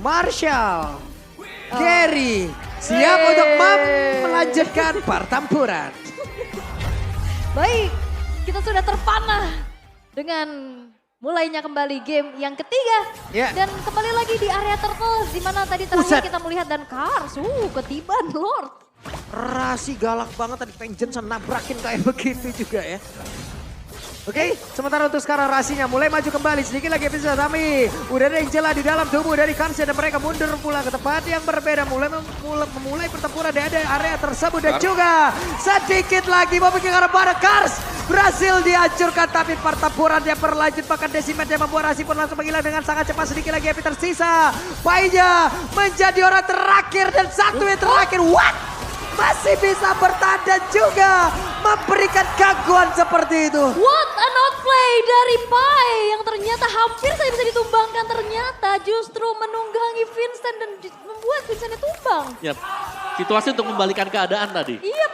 Marshall, Gary, siap untuk melanjutkan pertempuran. Baik, kita sudah terpanah dengan mulainya kembali game yang ketiga. Ya. Dan kembali lagi di area turtles di mana tadi terakhir Buset. kita melihat dan Cars, ketiban Lord. Rasi galak banget tadi Vengeance nabrakin kayak begitu juga ya. Oke, sementara untuk sekarang Rasinya mulai maju kembali. Sedikit lagi bisa Sami. Udah ada Angela di dalam tubuh dari Kansha dan mereka mundur pula ke tempat yang berbeda. Memulai pertempuran di area tersebut dan juga sedikit lagi mau bikin arah pada Kars. Berhasil dihancurkan tapi pertempurannya berlanjut. Bahkan Decimet yang membuat Rasi pun langsung menghilang dengan sangat cepat. Sedikit lagi Epi tersisa. Painya menjadi orang terakhir dan satu yang terakhir. What? Masih bisa bertahan dan juga memberikan gangguan seperti itu. What an outplay dari Pai yang ternyata hampir saja bisa ditumbangkan. Ternyata justru menunggangi Vincent dan membuat Vincentnya tumbang. Yap, situasi untuk membalikan keadaan tadi. Iya.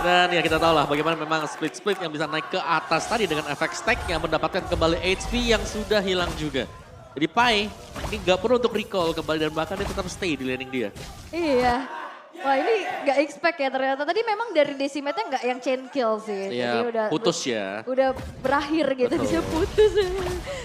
Dan ya kita tahu lah bagaimana memang split-split yang bisa naik ke atas tadi dengan efek stack yang mendapatkan kembali HP yang sudah hilang juga. Jadi Pai ini gak perlu untuk recall kembali dan bahkan dia tetap stay di laning dia. Iya. Wah ini gak expect ya ternyata. Tadi memang dari Decimetnya gak yang chain kill sih. Iya, Jadi udah putus ya. Udah berakhir gitu, Betul. bisa putus.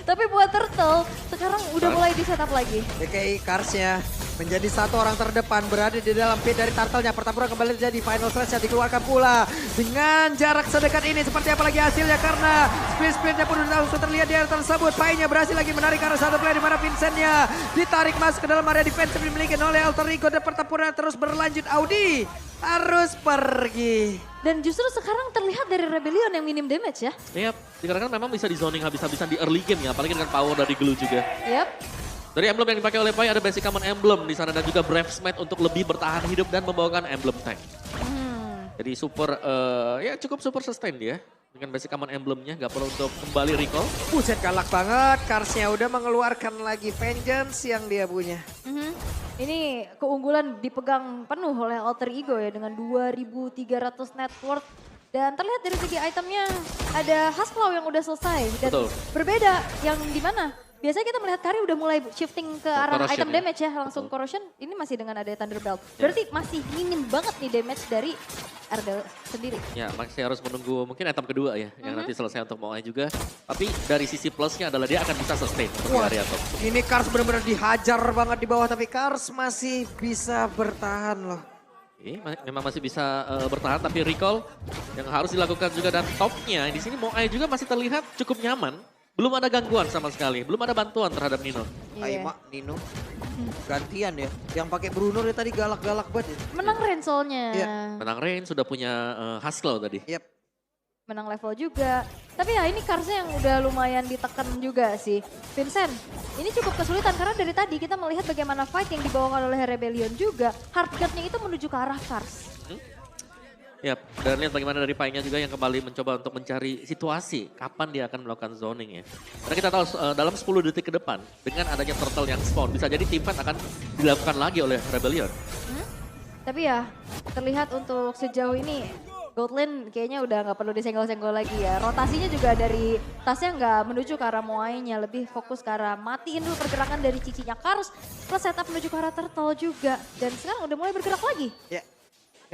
Tapi buat Turtle sekarang udah mulai di setup lagi. DKI Karsnya menjadi satu orang terdepan berada di dalam pit dari Turtle-nya. Pertempuran kembali terjadi, final slash dikeluarkan pula. Dengan jarak sedekat ini seperti apa lagi hasilnya karena split-splitnya pun sudah langsung terlihat di area tersebut. Painya berhasil lagi menarik karena satu play di mana Vincentnya ditarik masuk ke dalam area defensive dimiliki oleh Alter Ego dan pertempuran terus berlanjut. Audi harus pergi. Dan justru sekarang terlihat dari Rebellion yang minim damage ya. Yap, dikarenakan memang bisa di zoning habis-habisan di early game ya, apalagi dengan power dari Glue juga. Yep. Dari emblem yang dipakai oleh Pai ada basic common emblem di sana dan juga Brave Smite untuk lebih bertahan hidup dan membawakan emblem tank. Jadi super, ya cukup super sustain dia. Dengan basic common emblemnya, gak perlu untuk kembali recall. Buset galak banget, Karsnya udah mengeluarkan lagi Vengeance yang dia punya. Ini keunggulan dipegang penuh oleh Alter Ego ya dengan 2.300 net worth. Dan terlihat dari segi itemnya ada Husklow yang udah selesai. Dan Betul. berbeda yang di mana? Biasanya kita melihat Kari udah mulai shifting ke arah Corrosion item ya. damage ya. Langsung Betul. corrosion, ini masih dengan ada Thunderbelt. Berarti masih minim banget nih damage dari Ardell sendiri. Ya, masih harus menunggu mungkin item kedua ya, yang nanti selesai untuk Moai juga. Tapi dari sisi plusnya adalah dia akan bisa sustain untuk di Wah, area top. ini Kars benar-benar dihajar banget di bawah tapi Kars masih bisa bertahan loh. Memang masih bisa bertahan tapi recall yang harus dilakukan juga dan topnya di sini Moai juga masih terlihat cukup nyaman. Belum ada gangguan sama sekali, belum ada bantuan terhadap Nino. Aima, Nino, gantian ya. Yang pakai Bruno dia tadi galak-galak banget ya. Menang Rensolnya. Iya. Menang Rain sudah punya Husklow tadi. Yap. Menang level juga. Tapi ya ini Karsnya yang udah lumayan ditekan juga sih. Vincent, ini cukup kesulitan karena dari tadi kita melihat bagaimana fight yang dibawakan oleh Rebellion juga. Hardguard-nya itu menuju ke arah Kars. Yap, dan lihat bagaimana dari Pai-nya juga yang kembali mencoba untuk mencari situasi kapan dia akan melakukan zoning ya. Karena kita tahu dalam 10 detik ke depan dengan adanya turtle yang spawn bisa jadi team fight akan dilakukan lagi oleh Rebellion. Tapi ya terlihat untuk sejauh ini Goldlane kayaknya udah nggak perlu disenggol-senggol lagi ya. Rotasinya juga dari tasnya nggak menuju ke arah Moai-nya, lebih fokus ke arah matiin dulu pergerakan dari cicinya Kars. Plus setup menuju ke arah turtle juga. Dan sekarang udah mulai bergerak lagi. Ya.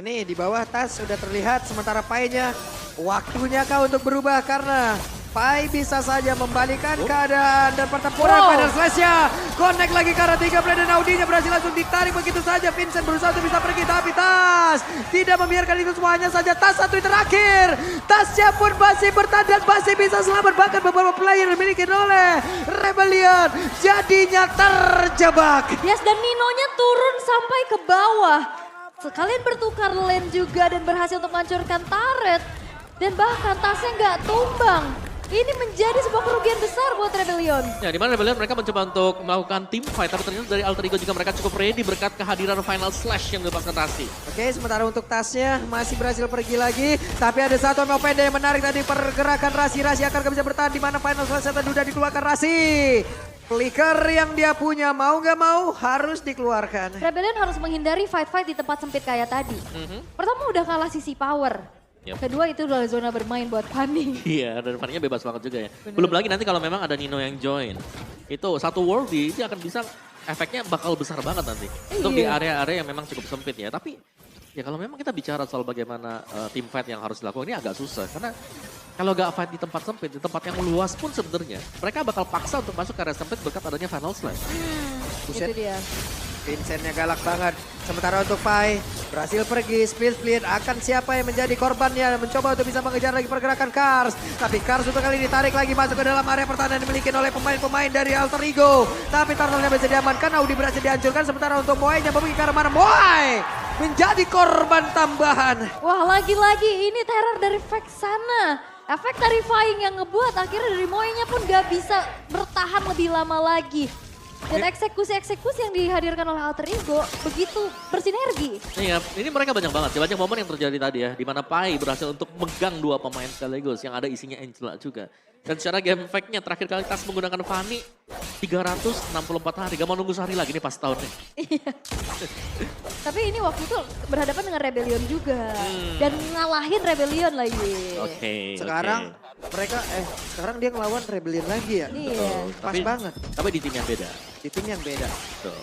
Ini di bawah tas sudah terlihat sementara Pai-nya waktunya kah untuk berubah karena Pai bisa saja membalikan keadaan dan pertempuran final slash-nya. Connect lagi karena 3 play dan Audinya berhasil langsung ditarik begitu saja. Vincent berusaha untuk bisa pergi tapi Tas tidak membiarkan itu semuanya saja. Tas satu yang terakhir. Tasnya pun masih bertahan dan masih bisa selamat. Bahkan beberapa player dimiliki oleh Rebellion jadinya terjebak. Yes, dan Ninonya turun sampai ke bawah. Sekalian bertukar lane juga dan berhasil untuk menghancurkan turret. Dan bahkan tasnya nggak tumbang. Ini menjadi sebuah kerugian besar buat Rebellion. Ya, di mana Rebellion mereka mencoba untuk melakukan team fight, tapi ternyata dari Alter Ego juga mereka cukup ready berkat kehadiran final slash yang dilepaskan Tasi. Oke, sementara untuk tasnya masih berhasil pergi lagi. Tapi ada satu mau pendek yang menarik tadi pergerakan Rasi. Rasi akan bisa bertahan di mana final slash tadi sudah dikeluarkan Rasi. Flicker yang dia punya mau nggak mau harus dikeluarkan. Rebellion harus menghindari fight-fight di tempat sempit kayak tadi. Pertama udah kalah sisi power. Yep. Kedua itu adalah zona bermain buat Fanny. Iya, dan Fanny-nya bebas banget juga ya. Belum lagi nanti kalau memang ada Nino yang join. Itu satu worldy, dia akan bisa efeknya bakal besar banget nanti. Untuk di Iya. area-area yang memang cukup sempit ya. Tapi ya kalau memang kita bicara soal bagaimana team fight yang harus dilakukan ini agak susah. Karena kalau gak fight di tempat sempit, di tempat yang luas pun sebenarnya mereka bakal paksa untuk masuk ke area sempit berkat adanya Final Slam. Buset. Itu dia. Vincentnya galak banget. Sementara untuk Pai berhasil pergi, split akan siapa yang menjadi korbannya, mencoba untuk bisa mengejar lagi pergerakan Kars. Tapi Kars untuk kali ini tarik lagi masuk ke dalam area pertahanan dimiliki oleh pemain-pemain dari Alter Ego. Tapi turtle-nya bisa diamankan, Audi berhasil dihancurkan. Sementara untuk Moai yang pergi ke arah mana, Moai menjadi korban tambahan. Wah, lagi-lagi ini teror dari Vexana. Efek terrifying yang ngebuat akhirnya dari Moe-nya pun gak bisa bertahan lebih lama lagi. Dan eksekusi-eksekusi yang dihadirkan oleh Alter Ego begitu bersinergi. Iya, ini mereka banyak banget sih. Banyak momen yang terjadi tadi ya. Di mana Pai berhasil untuk megang dua pemain sekaligus yang ada isinya Angela juga. Dan secara game fact-nya terakhir kali Tas menggunakan Fanny 364 hari. Gak mau nunggu sehari lagi nih pas tahunnya. Iya. Tapi ini waktu itu berhadapan dengan Rebellion juga. Dan ngalahin Rebellion lagi. Oke. Sekarang mereka sekarang dia ngelawan Rebellion lagi ya. Iya. Pas banget. Tapi di tim yang beda. Di tim yang beda. Betul.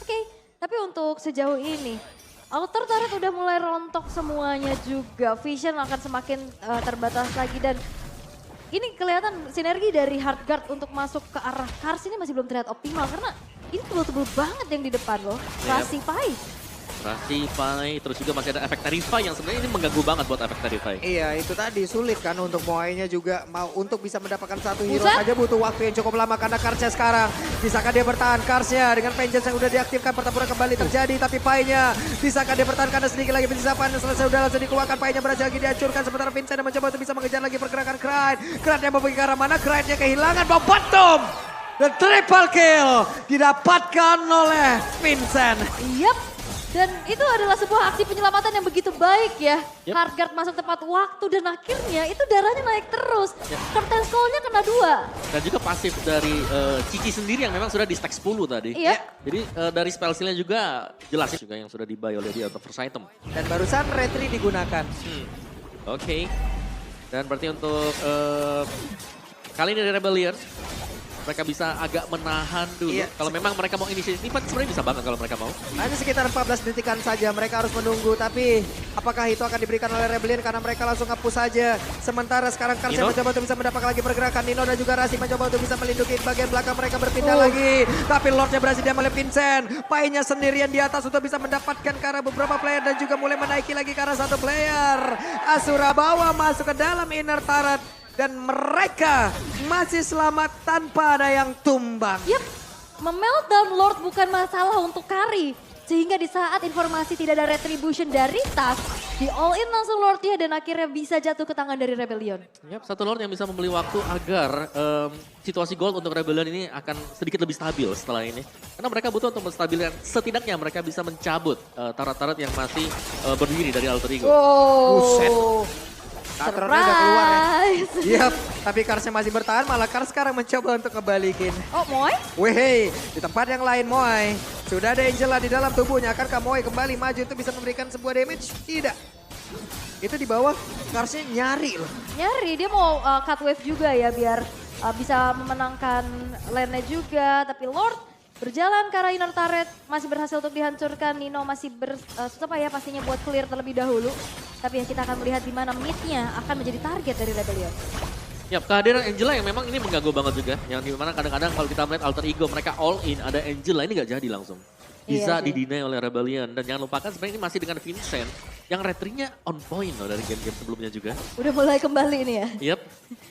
Oke, tapi untuk sejauh ini Outer Turret udah mulai rontok semuanya juga. Vision akan semakin terbatas lagi dan ini kelihatan sinergi dari Hardguard untuk masuk ke arah Kars ini masih belum terlihat optimal karena ini tebel-tebel banget yang di depan loh. Rasi Pai. Rasi, Pai, terus juga masih ada efek Terrify yang sebenarnya ini mengganggu banget buat efek Terrify. Iya itu tadi sulit kan untuk Moai-nya juga mau untuk bisa mendapatkan satu hero Buset. saja butuh waktu yang cukup lama karena Karsnya sekarang. Bisakah dia bertahan Karsnya dengan Vengeance yang udah diaktifkan, pertempuran kembali terjadi tapi Pai-nya bisakah dia bertahan karena sedikit lagi persisapan selesai udah langsung dikeluarkan, Pai-nya berhasil lagi dihancurkan sementara Vincent yang mencoba untuk bisa mengejar lagi pergerakan Kraid. Kraid yang mau pergi ke arah mana, Kraid-nya kehilangan bottom. The triple kill didapatkan oleh Vincent. Yap. Dan itu adalah sebuah aksi penyelamatan yang begitu baik ya. Yep. Hardguard masuk tepat waktu dan akhirnya itu darahnya naik terus. Yep. Curtain Skull-nya kena 2. Dan juga pasif dari Cici sendiri yang memang sudah di stack 10 tadi. Iya. Jadi dari spell skill-nya juga jelas juga yang sudah dibuy oleh dia untuk first item. Dan barusan retri digunakan. Oke. Dan berarti untuk kali ini dari Rebellion mereka bisa agak menahan dulu. Iya. Kalau memang mereka mau inisiatif, sebenarnya bisa banget kalau mereka mau. Hanya sekitar 14 detikan saja mereka harus menunggu. Tapi apakah itu akan diberikan oleh Rebellion karena mereka langsung ngapus saja. Sementara sekarang Karsnya Nino. mencoba untuk bisa mendapatkan lagi pergerakan. Nino dan juga Rasi mencoba untuk bisa melindungi bagian belakang mereka berpindah lagi. Tapi Lordnya berhasil diambil oleh Vincent. Pai-nya sendirian di atas untuk bisa mendapatkan ke arah beberapa player dan juga mulai menaiki lagi ke arah satu player. Asura bawa masuk ke dalam inner turret. Dan mereka masih selamat tanpa ada yang tumbang. Yap, memeltdown Lord bukan masalah untuk Kari. Sehingga di saat informasi tidak ada retribution dari Tas, di all in langsung Lordnya dan akhirnya bisa jatuh ke tangan dari Rebellion. Yap, satu Lord yang bisa membeli waktu agar situasi gold untuk Rebellion ini akan sedikit lebih stabil setelah ini. Karena mereka butuh untuk menstabilkan, setidaknya mereka bisa mencabut turret-turret yang masih berdiri dari Alter Ego. Buset. Oh, Tatronnya udah keluar ya. surprise. Yap, tapi Karsnya masih bertahan, malah Kars sekarang mencoba untuk ngebalikin. Oh, Moy? Wehey, di tempat yang lain Moai. Sudah ada Angela di dalam tubuhnya, akankah Moai kembali maju untuk bisa memberikan sebuah damage? Tidak. Itu di bawah, Karsnya nyari loh. Nyari, dia mau cut wave juga ya biar bisa memenangkan lane-nya juga. Tapi Lord berjalan ke arah inner turret, masih berhasil untuk dihancurkan. Nino masih susah ya pastinya buat clear terlebih dahulu. Tapi ya kita akan melihat di mana mid-nya akan menjadi target dari Rebellion. Yap, kehadiran Angela yang memang ini mengganggu banget juga. Yang dimana kadang-kadang kalau kita melihat Alter Ego mereka all in, ada Angela ini gak jadi langsung. Bisa Iya sih. didinai oleh Rebellion. Dan jangan lupakan sebenarnya ini masih dengan Vincent yang retrinya on point loh dari game-game sebelumnya juga. Udah mulai kembali ini ya. Yap,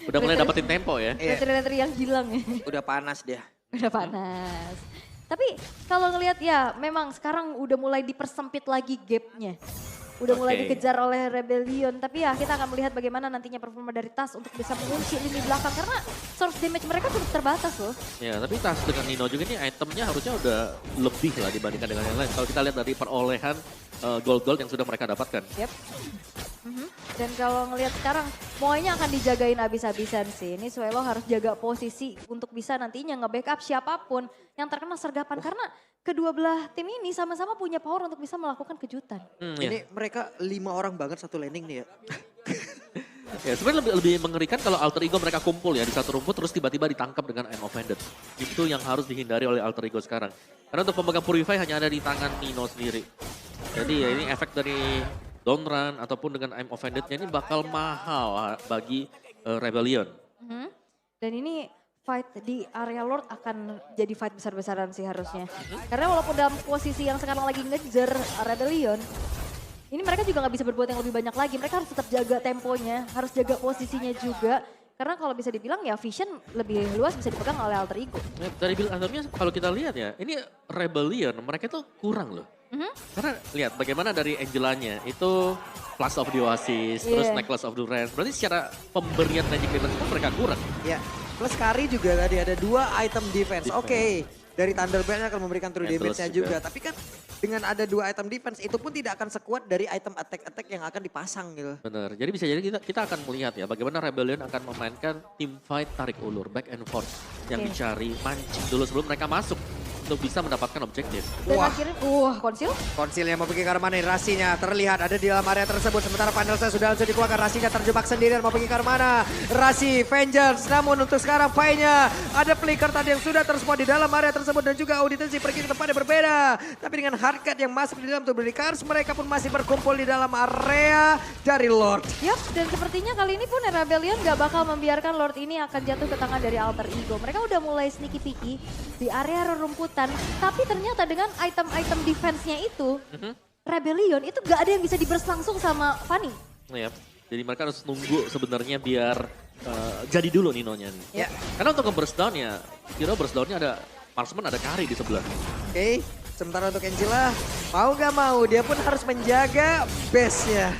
udah mulai dapetin tempo ya. Iya. Retri-retri yang hilang ya. Udah panas dia. Udah panas. Tapi kalau ngelihat ya memang sekarang udah mulai dipersempit lagi gapnya. Udah mulai Oke. dikejar oleh Rebellion. Tapi ya kita akan melihat bagaimana nantinya performa dari Tas untuk bisa mengunci lini belakang. Karena source damage mereka cukup terbatas loh. Ya, tapi Tas dengan Nino juga nih itemnya harusnya udah lebih lah dibandingkan dengan yang lain. Kalau kita lihat dari perolehan gold-gold yang sudah mereka dapatkan. Yep. Dan kalau ngelihat sekarang, Moe-nya akan dijagain abis-abisan sih. Ini Suelo harus jaga posisi untuk bisa nantinya nge-backup siapapun yang terkena sergapan. Karena kedua belah tim ini sama-sama punya power untuk bisa melakukan kejutan. Ya. Ini mereka 5 orang banget satu landing nih ya. Ya sebenarnya lebih mengerikan kalau alter ego mereka kumpul ya di satu rumput terus tiba-tiba ditangkap dengan I'm offended. Itu yang harus dihindari oleh alter ego sekarang. Karena untuk pemegang Purify hanya ada di tangan Nino sendiri. Jadi ya ini efek dari down run ataupun dengan I'm offended-nya ini bakal mahal bagi Rebellion. Mhm. Dan ini fight di area Lord akan jadi fight besar-besaran sih harusnya. Karena walaupun dalam posisi yang sekarang lagi ngejar Rebellion, ini mereka juga nggak bisa berbuat yang lebih banyak lagi. Mereka harus tetap jaga temponya, harus jaga posisinya juga. Karena kalau bisa dibilang ya Vision lebih luas bisa dipegang oleh alter ego. Ya, dari build itemnya kalau kita lihat ya, ini Rebellion mereka tuh kurang loh. Karena lihat bagaimana dari Angelanya itu Plus of the Oasis, terus Necklace of the Realm. Berarti secara pemberian Magic Damage itu mereka kurang. Ya, plus Kari juga tadi ada 2 item defense. Oke, dari Thunderbolt-nya akan memberikan true Endless damage-nya juga. Tapi kan dengan ada 2 item defense itu pun tidak akan sekuat dari item attack-attack yang akan dipasang gitu. Benar, jadi bisa jadi kita akan melihat ya bagaimana Rebellion akan memainkan team fight tarik ulur, back and forth. Yang dicari mancing dulu sebelum mereka masuk untuk bisa mendapatkan objektif. Dan Wah. akhirnya, konsil? Konsil yang mau pergi ke arah mana? Rasinya terlihat ada di dalam area tersebut. Sementara Panelsa sudah langsung dikeluarkan. Rasinya terjebak sendirian mau pergi ke arah mana? Rasi, Vengeance. Namun untuk sekarang Pai-nya ada flicker tadi yang sudah terspawn di dalam area tersebut. Dan juga Auditensi pergi ke tempat yang berbeda. Tapi dengan hardcat yang masuk di dalam tubuh Cars, mereka pun masih berkumpul di dalam area dari Lord. Yap, dan sepertinya kali ini pun Rebellion gak bakal membiarkan Lord ini akan jatuh ke tangan dari alter ego. Mereka udah mulai sneaky peeky di area rerumputan, tapi ternyata dengan item-item defense-nya itu, Rebellion itu gak ada yang bisa diburst langsung sama Fanny. Ya, jadi mereka harus nunggu sebenarnya biar jadi dulu Ninonya nih. Ya. Karena untuk nge-burst down ya, kira burst down-nya ada marksman, ada Kari di sebelah. Oke, sementara untuk Angela, mau gak mau dia pun harus menjaga base-nya.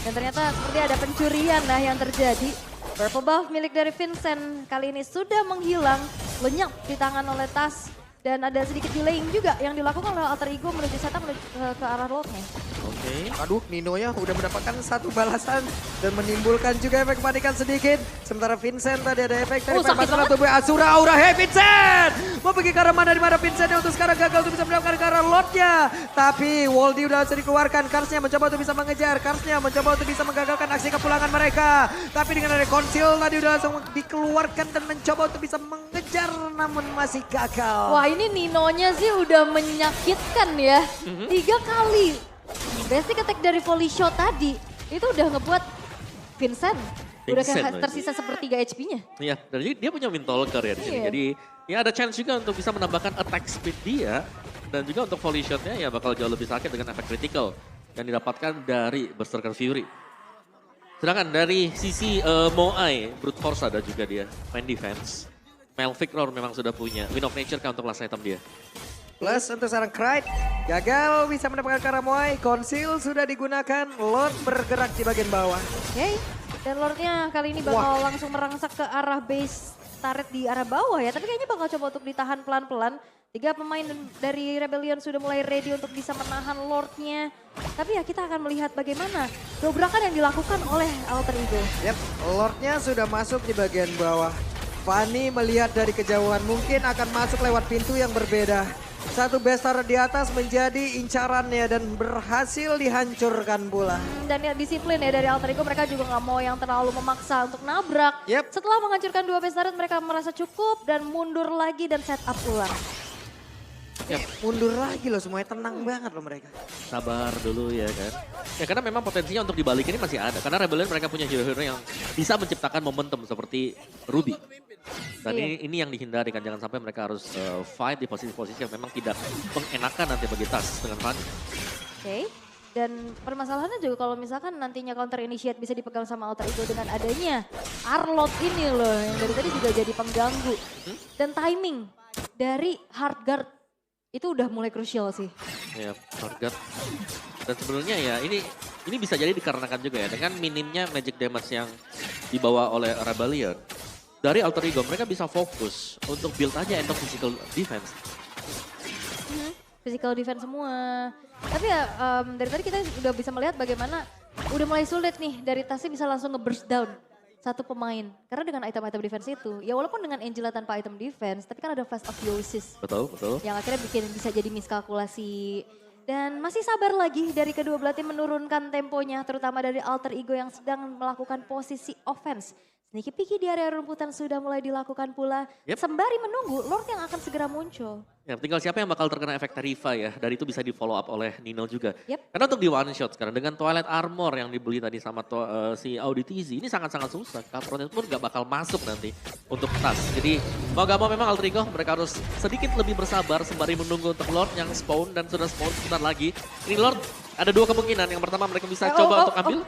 Dan ternyata seperti ada pencurian lah yang terjadi. Purple buff milik dari Vincent kali ini sudah menghilang, lenyap di tangan oleh Tas. Dan ada sedikit delaying juga yang dilakukan oleh alter ego menuju setup menuju ke arah Lordnya. Oke. Aduh, Nino-nya udah mendapatkan 1 balasan dan menimbulkan juga efek kepanikan sedikit. Sementara Vincent tadi ada efek dari sakit masalah banget. tubuh Asura Aura. Hey Vincent! Mau pergi ke arah mana di mana Vincent yang untuk sekarang gagal untuk bisa mendapatkan ke arah Lordnya. Tapi Waldi udah langsung dikeluarkan. Karsnya mencoba untuk bisa mengejar. Karsnya mencoba untuk bisa menggagalkan aksi kepulangan mereka. Tapi dengan ada Conceal tadi udah langsung dikeluarkan dan mencoba untuk bisa mengejar namun masih gagal. Wah, ini Ninonya sih udah menyakitkan ya. 3 kali. Basic attack dari volley shot tadi itu udah ngebuat Vincent udah Vincent kayak lagi. tersisa sepertiga HP-nya. Iya, dan dia punya Windtalker ya di sini. Iya. Jadi ya ada chance juga untuk bisa menambahkan attack speed dia. Dan juga untuk volley shotnya ya bakal jauh lebih sakit dengan efek critical yang didapatkan dari Berserker Fury. Sedangkan dari sisi Moai, Brute Force ada juga dia, main defense. Malvictor memang sudah punya Wind of Nature kan untuk last item dia. Plus untuk seorang Krite, gagal bisa mendapatkan Karamoy. Conceal sudah digunakan, Lord bergerak di bagian bawah. Oke, dan Lordnya kali ini bakal langsung merangsak ke arah base turret di arah bawah ya. Tapi kayaknya bakal coba untuk ditahan pelan-pelan. 3 pemain dari Rebellion sudah mulai ready untuk bisa menahan Lordnya. Tapi ya kita akan melihat bagaimana dobrakan yang dilakukan oleh alter ego. Yap, Lordnya sudah masuk di bagian bawah. Fanny melihat dari kejauhan mungkin akan masuk lewat pintu yang berbeda. 1 base turret di atas menjadi incarannya dan berhasil dihancurkan pula. Dan ya disiplin ya dari alter ego, mereka juga nggak mau yang terlalu memaksa untuk nabrak. Yep. Setelah menghancurkan 2 base turret mereka merasa cukup dan mundur lagi dan set up ulang. Mundur lagi loh, semuanya tenang banget loh mereka. Sabar dulu ya kan. Ya karena memang potensinya untuk dibalik ini masih ada. Karena Rebellion mereka punya hero-hero yang bisa menciptakan momentum seperti Ruby. Dan ini yang dihindari kan. Jangan sampai mereka harus fight di posisi-posisi yang memang tidak mengenakan nanti bagi Tas dengan Fanny. Oke. Dan permasalahannya juga kalau misalkan nantinya counter initiate bisa dipegang sama alter ego dengan adanya Arlot ini loh. Yang dari tadi juga jadi pengganggu. Dan timing dari hard guard itu udah mulai krusial sih. Ya, target. Dan sebenarnya ya ini bisa jadi dikarenakan juga ya dengan minimnya magic damage yang dibawa oleh Rebellion. Dari alter ego mereka bisa fokus untuk build aja end of physical defense. Physical defense semua. Tapi ya dari tadi kita udah bisa melihat bagaimana udah mulai sulit nih dari Tasnya bisa langsung nge-burst down 1 pemain. Karena dengan item-item defense itu, ya walaupun dengan Angela tanpa item defense, tapi kan ada Flash of Yosis. Betul, betul. Yang akhirnya bisa jadi miskalkulasi Dan masih sabar lagi dari kedua belah tim menurunkan temponya, terutama dari Alter Ego yang sedang melakukan posisi offense. Sneaky Peeky di area rumputan sudah mulai dilakukan pula, sembari menunggu Lord yang akan segera muncul. Ya, tinggal siapa yang bakal terkena efek Tarifa ya. Dari itu bisa di follow up oleh Nino juga. Yep. Karena untuk di one shot sekarang dengan Twilight Armor yang dibeli tadi sama si Audi TZ ini sangat-sangat susah. Kapronet pun gak bakal masuk nanti untuk tas. Jadi mau gak mau memang Alter Ego mereka harus sedikit lebih bersabar sembari menunggu untuk Lord yang spawn dan sudah spawn sebentar lagi. Ini Lord ada dua kemungkinan. Yang pertama mereka bisa coba untuk ambil.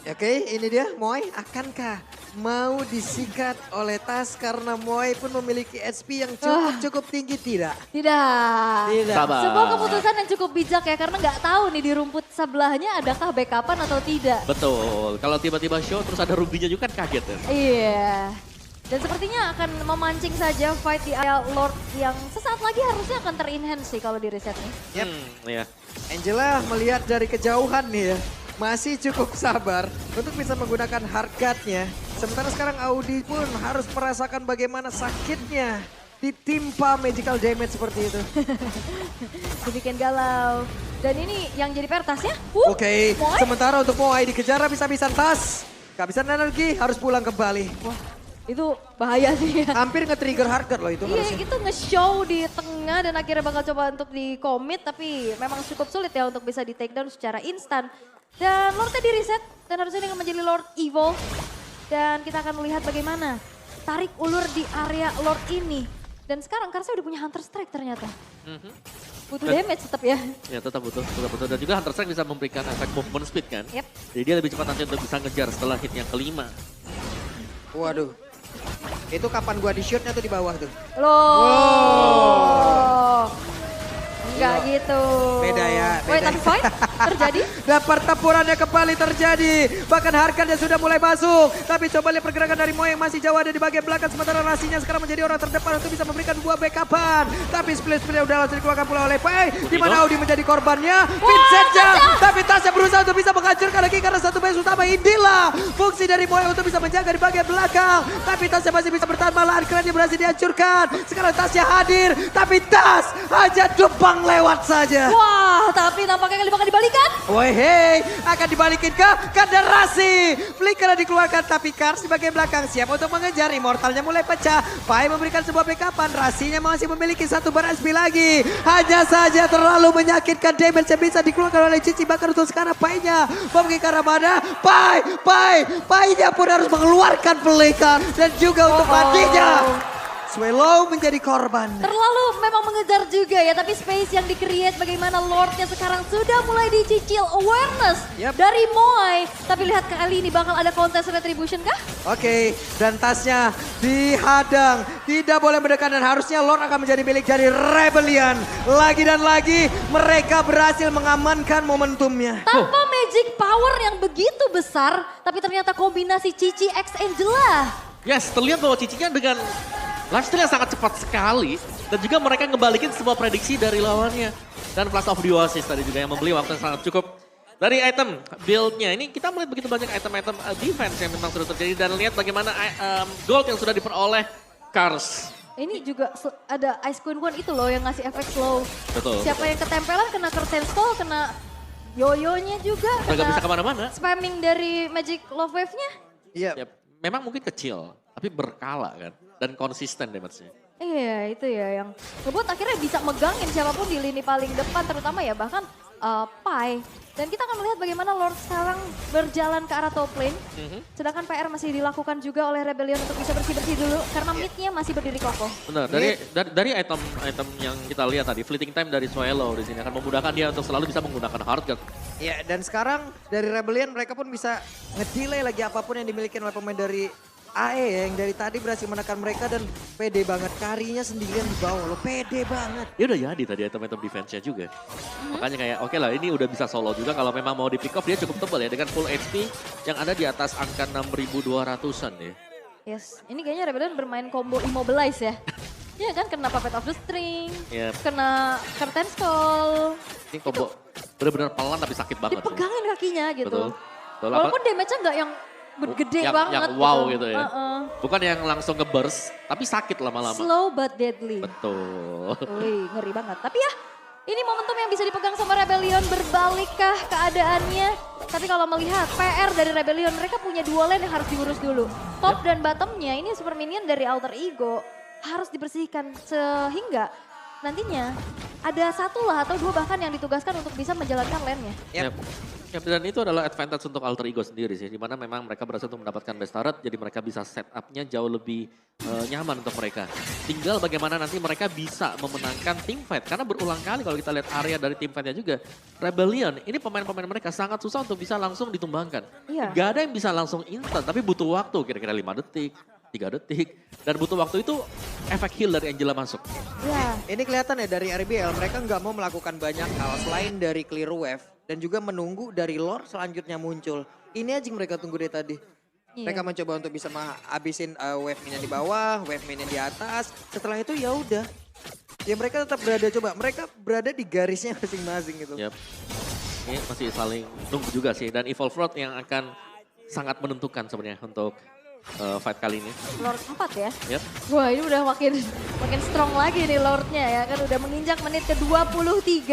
Oke, ini dia Moai. Akankah mau disikat oleh Tas karena Moai pun memiliki HP yang cukup tinggi tidak? Tidak. Sabar. Sebuah keputusan yang cukup bijak ya, karena nggak tahu nih di rumput sebelahnya adakah backupan atau tidak. Betul. Kalau tiba-tiba show terus ada rubinya juga kan kaget ya. Iya. Dan sepertinya akan memancing saja fight di area Lord yang sesaat lagi harusnya akan ter-enhance sih kalau di reset nih. Yep. Iya. Angela melihat dari kejauhan nih ya. Masih cukup sabar untuk bisa menggunakan hardcut-nya. Sementara sekarang Audi pun harus merasakan bagaimana sakitnya ditimpa magical damage seperti itu. Dibikin galau. Dan ini yang jadi PR tasnya. Oke, Moai. sementara untuk Moai dikejar habis-habisan Tas. Kehabisan energi harus pulang kembali. Wah, itu bahaya sih ya. Hampir nge-trigger hardcut loh itu Iya, harusnya. itu nge-show di tengah dan akhirnya bakal coba untuk di-commit. Tapi memang cukup sulit ya untuk bisa di-takedown secara instan. Dan Lordnya di-reset dan harusnya ini akan menjadi Lord Evil. Dan kita akan melihat bagaimana tarik ulur di area Lord ini. Dan sekarang Karsa udah punya Hunter Strike ternyata. Butuh damage tetap ya. Ya tetap butuh. Dan juga Hunter Strike bisa memberikan efek movement speed kan. Yep. Jadi dia lebih cepat nanti untuk bisa ngejar setelah hit yang kelima. Waduh. Itu kapan gua di shootnya tuh di bawah tuh. Loh. Enggak gitu. Beda ya, Wait, beda. tapi fight terjadi? Dan pertempurannya kembali terjadi. Bahkan harganya sudah mulai masuk. Tapi coba lihat pergerakan dari Moe yang masih jauh ada di bagian belakang. Sementara Rasinya sekarang menjadi orang terdepan untuk bisa memberikan buah backupan. Tapi split-splitnya udah langsung dikeluarkan pula oleh Pai. Di mana Audi menjadi korbannya. Vincentnya. Tapi Tasya berusaha untuk bisa menghancurkan lagi karena satu base utama. Inilah fungsi dari Moe untuk bisa menjaga di bagian belakang. Tapi Tasya masih bisa bertahan, malahan kerennya berhasil dihancurkan. Sekarang Tasya hadir. Tapi Tas hanya tumpang lewat saja. Wah, tapi nampaknya kali bakal dibalikan. Woi hei, akan dibalikin ke kandang Rasi. Flicker dikeluarkan tapi Kars di bagian belakang siap untuk mengejar. Immortalnya mulai pecah. Pai memberikan sebuah backupan. Rasinya masih memiliki satu bar SP lagi. Hanya saja terlalu menyakitkan damage yang bisa dikeluarkan oleh Cici. Bahkan untuk sekarang Pai-nya memiliki ke arah mana? Pai-nya pun harus mengeluarkan pelikan. Dan juga untuk matinya. Swallow menjadi korban. Terlalu memang mengejar juga ya, tapi space yang di-create bagaimana Lordnya sekarang sudah mulai dicicil awareness dari Moai. Tapi lihat kali ini bakal ada kontes retribution kah? Oke, dan tasnya dihadang. Tidak boleh mendekat dan harusnya Lord akan menjadi milik dari Rebellion. Lagi dan lagi mereka berhasil mengamankan momentumnya. Tanpa magic power yang begitu besar, tapi ternyata kombinasi Cici X Angela. Yes, terlihat bahwa Cicinya dengan lifestyle yang sangat cepat sekali. Dan juga mereka ngebalikin semua prediksi dari lawannya. Dan Plus of the Oasis tadi juga yang membeli waktu yang sangat cukup. Dari item build-nya ini kita melihat begitu banyak item-item defense yang memang sudah terjadi. Dan lihat bagaimana gold yang sudah diperoleh Kars. Ini juga ada Ice Queen One itu loh yang ngasih efek slow. Betul. Siapa yang ketempelan kena curtain stall, kena yoyonya juga. Udah gak bisa kemana-mana. Spamming dari Magic Love Wave-nya. Iya. Ya, memang mungkin kecil, tapi berkala kan. Dan konsisten damage-nya. Iya itu ya yang ngebuat akhirnya bisa megangin siapapun di lini paling depan terutama ya bahkan Pai. Dan kita akan melihat bagaimana Lord sekarang berjalan ke arah top lane. Sedangkan PR masih dilakukan juga oleh Rebellion untuk bisa bersih-bersih dulu karena mid-nya masih berdiri kokoh. Benar, dari item yang kita lihat tadi, fleeting time dari Swallow di sini akan memudahkan dia untuk selalu bisa menggunakan hard guard. Ya, dan sekarang dari Rebellion mereka pun bisa ngedelay lagi apapun yang dimiliki oleh pemain dari AE ya, yang dari tadi berhasil menekan mereka dan pede banget. Karinya sendirian di bawah loh, pede banget. Ya udah jadi tadi item-item defense-nya juga. Makanya kayak oke lah ini udah bisa solo juga kalau memang mau di pick off dia cukup tebal ya dengan full HP yang ada di atas angka 6.200-an ya. Yes, ini kayaknya Rebellion bermain combo immobilize ya. Iya kan kena Puppet of the String, kena Curtain Stall. Ini combo benar-benar pelan tapi sakit banget. Dipegangin kakinya gitu. Betul. Walaupun damage-nya nggak yang gede banget. Yang wow gitu ya. Bukan yang langsung nge-burst, tapi sakit lama-lama. Slow but deadly. Betul. Wih, ngeri banget. Tapi ya Ini momentum yang bisa dipegang sama Rebellion, berbalikkah keadaannya? Tapi kalau melihat PR dari Rebellion, mereka punya 2 lane yang harus diurus dulu. Top dan bottomnya ini super minion dari Alter Ego harus dibersihkan sehingga nantinya ada 1 lah atau 2 bahkan yang ditugaskan untuk bisa menjalankan lane-nya. Yep. Yep, dan itu adalah advantage untuk Alter Ego sendiri sih, dimana memang mereka berhasil untuk mendapatkan best turret, jadi mereka bisa setupnya jauh lebih nyaman untuk mereka. Tinggal bagaimana nanti mereka bisa memenangkan team fight, karena berulang kali kalau kita lihat area dari team fightnya juga, Rebellion ini pemain-pemain mereka sangat susah untuk bisa langsung ditumbangkan. Iya. Gak ada yang bisa langsung instan, tapi butuh waktu kira-kira 5 detik, 3 detik, dan butuh waktu itu efek heal dari Angela masuk. Ya, Ini kelihatan ya dari RBL, mereka nggak mau melakukan banyak hal selain dari clear wave dan juga menunggu dari lore selanjutnya muncul. Ini aja yang mereka tunggu dari tadi. iya. Mereka mencoba untuk bisa menghabisin wave minion di bawah, wave minion di atas. Setelah itu ya udah. Ya mereka tetap mereka berada di garisnya masing-masing gitu. Yep. Ini masih saling nunggu juga sih, dan Evolve Road yang akan sangat menentukan sebenarnya untuk fight kali ini. Lord 4 ya. Yep. Wah ini udah makin strong lagi nih Lordnya ya kan udah menginjak menit ke-23.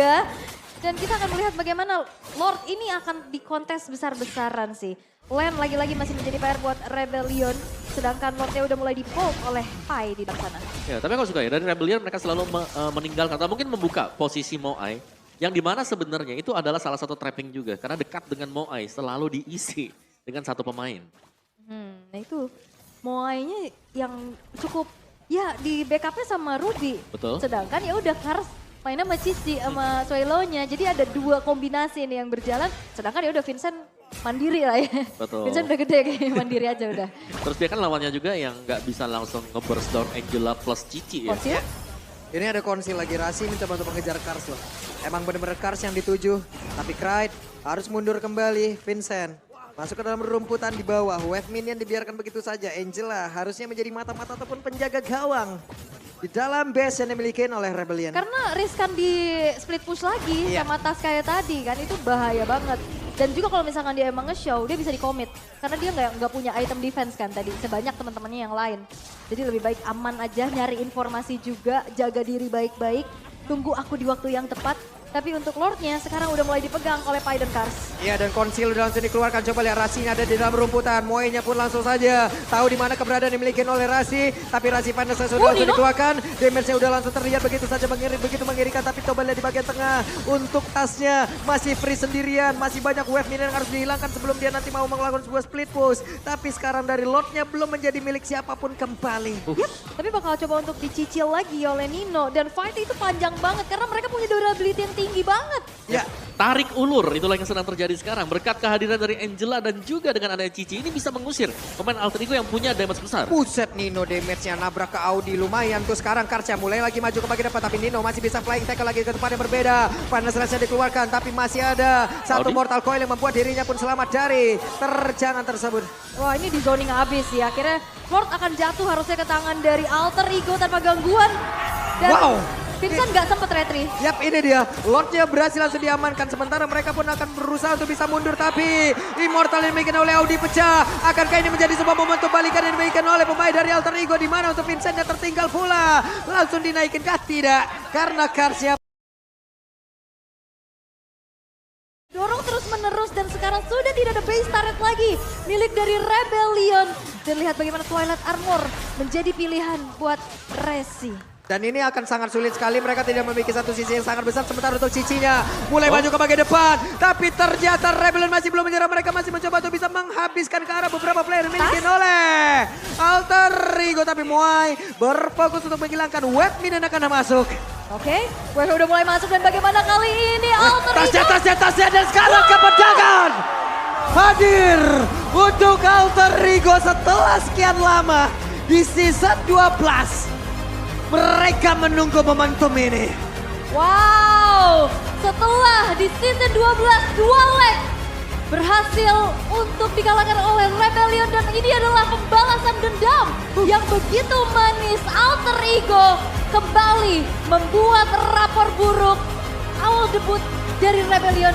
Dan kita akan melihat bagaimana Lord ini akan dikontes besar-besaran sih. Lane lagi-lagi masih menjadi PR buat Rebellion. Sedangkan Lordnya udah mulai di-poke oleh Pai di depan sana. Ya, tapi aku suka ya, dari Rebellion mereka selalu meninggalkan atau mungkin membuka posisi Moai. Yang dimana sebenarnya itu adalah salah satu trapping juga. Karena dekat dengan Moai selalu diisi dengan 1 pemain. Nah itu Moai-nya yang cukup ya di backupnya sama Ruby. Betul. Sedangkan ya udah Kars mainnya sama Cici sama Suelo-nya. Jadi ada 2 kombinasi nih yang berjalan. Sedangkan ya udah Vincent mandiri lah ya. Betul. Vincent udah gede kayaknya mandiri aja udah. Terus dia kan lawannya juga yang nggak bisa langsung nge-burst down Angela plus Cici ya. Konsil? Ini ada konsil lagi, Rasi mencoba untuk mengejar Kars loh. Emang bener-bener Kars yang dituju. Tapi Kraid harus mundur kembali, Vincent. Masuk ke dalam rumputan di bawah, wave minion dibiarkan begitu saja. Angela harusnya menjadi mata-mata ataupun penjaga gawang di dalam base yang dimiliki oleh Rebellion. Karena riskan di split push lagi Iya. sama tas kayak tadi kan itu bahaya banget. Dan juga kalau misalkan dia emang nge-show dia bisa di-commit. Karena dia nggak punya item defense kan tadi sebanyak teman-temannya yang lain. Jadi lebih baik aman aja nyari informasi juga, jaga diri baik-baik. Tunggu aku di waktu yang tepat. Tapi untuk Lordnya sekarang udah mulai dipegang oleh Pai dan Kars. Iya, dan konsil udah langsung dikeluarkan. Coba lihat Rasinya ada di dalam rumputan. Moe-nya pun langsung saja tahu di mana keberadaan dimiliki oleh Rasi. Tapi Rasi panasnya sudah langsung Nino. dikeluarkan. Damage-nya udah langsung terlihat begitu saja begitu mengerikan. Tapi coba lihat di bagian tengah. Untuk tasnya masih free sendirian. Masih banyak wave minion yang harus dihilangkan sebelum dia nanti mau melakukan sebuah split push. Tapi sekarang dari Lordnya belum menjadi milik siapapun kembali. Yap, tapi bakal coba untuk dicicil lagi oleh Nino. Dan fight itu panjang banget karena mereka punya durability yang tinggi banget. Ya, Tarik ulur, itulah yang sedang terjadi sekarang. Berkat kehadiran dari Angela dan juga dengan adanya Cici, ini bisa mengusir pemain Alter Ego yang punya damage besar. Buset Nino damage-nya nabrak ke Audi lumayan tuh sekarang Karsya mulai lagi maju ke bagian depan tapi Nino masih bisa flying tackle lagi ke tempat yang berbeda. Panas Rush dikeluarkan tapi masih ada satu Audi. mortal coil yang membuat dirinya pun selamat dari terjangan tersebut. Wah ini di zoning abis ya. Akhirnya Lord akan jatuh harusnya ke tangan dari Alter Ego tanpa gangguan. Dan Wow. Vincent nggak sempet retri. Yap ini dia, Lordnya berhasil langsung diamankan sementara mereka pun akan berusaha untuk bisa mundur tapi Immortal yang dimiliki oleh Audi pecah. Akankah ini menjadi sebuah momentum balikan yang dimiliki oleh pemain dari Alter Ego di mana untuk Vincentnya tertinggal pula. Langsung dinaikin kah? Tidak, karena Karsya Dorong terus menerus dan sekarang sudah tidak ada base turret lagi milik dari Rebellion. Dan lihat bagaimana Twilight Armor menjadi pilihan buat Resi. dan ini akan sangat sulit sekali, mereka tidak memiliki satu sisi yang sangat besar sementara untuk Cicinya mulai maju ke bagian depan. Tapi ternyata Rebellion masih belum menyerah, mereka masih mencoba untuk bisa menghabiskan ke arah beberapa player dimiliki oleh Alter Ego. Tapi Moai berfokus untuk menghilangkan wave minion akan masuk. Oke, wave udah mulai masuk dan bagaimana kali ini Alter Ego. Tasnya dan sekarang kepedangan hadir untuk Alter Ego setelah sekian lama di season 12. Mereka menunggu momentum ini. Wow, setelah di season 12 dua leg berhasil untuk dikalahkan oleh Rebellion dan ini adalah pembalasan dendam yang begitu manis. Alter Ego kembali membuat rapor buruk awal debut dari Rebellion.